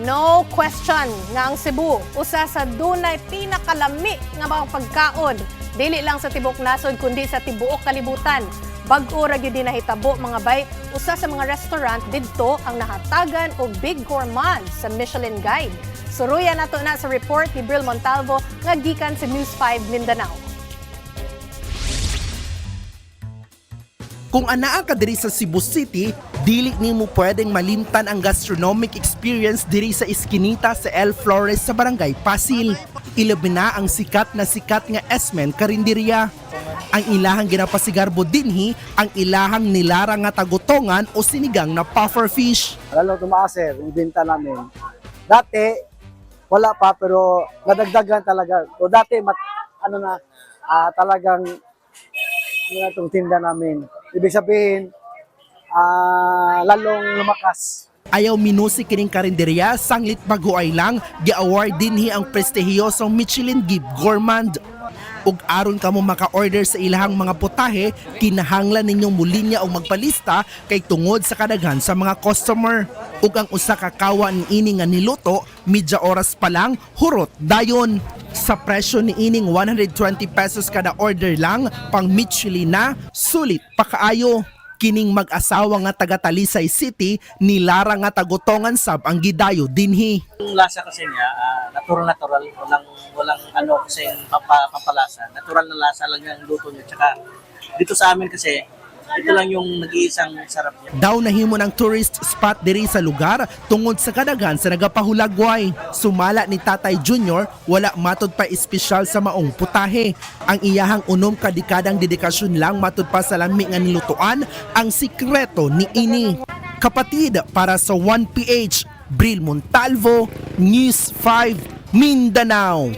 No question nga ang Cebu usa sa dunay pinakalami nga mga pagkaon dili lang sa tibok nasod kundi sa tibuok kalibutan. Bag-o ra gyud nahitabo mga bay usa sa mga restaurant didto ang nahatagan og Big Gourmand sa Michelin Guide. Suruyan nato na sa report ni Bril Montalvo nga gikan sa News 5 Mindanao. Kung anaa ka diri sa Cebu City, dili nimo pwedeng malimtan ang gastronomic experience diri sa iskinita sa El Flores sa Barangay Pasil. Ilabi na ang sikat nga Esmen Karinderya. Ang ilahang ginapasigarbo dinhi ang ilahang nilarang nga tagutongan o sinigang na puffer fish. Lalo tumaas sir, yung binta namin. Dati, wala pa pero nadagdagan talaga. O dati, talagang itong tinda namin. Ibig sabihin, lalong lumakas. Ayaw minusi kining karinderya, sanglit baguay lang, gi-award dinhi ang prestihiyosong Michelin Guide Gourmand. Ug aron kamo maka-order sa ilahang mga putahe, kinahanglan ninyong mulinya o magpalista kay tungod sa kadaghan sa mga customer. Ug ang usa ka kawan ini nga niluto, medya oras pa lang hurot dayon. Sa presyo ni ining 120 pesos kada order lang, pang Michelin na, sulit pa kaayo. Kining mag-asawa nga taga Talisay City, nilarang nga tagutongan sab ang gidayo dinhi. Yung lasa kasi niya, natural, walang ano kasi pampalasa. Natural na lasa lang yung luto niya. Tsaka dito sa amin kasi, ito lang yung nag-iisang sarap niya. Daw nahimo ng tourist spot diri sa lugar tungod sa kadaghan sa nagapahulagway. Sumala ni Tatay Junior, wala matod pa espesyal sa maong putahe. Ang iyahang unom ka dekadang dedikasyon lang matod pa sa lami nga nilutuan ang sikreto ni ini. Kapatid, para sa 1PH, Bril Montalvo, News 5, Mindanao.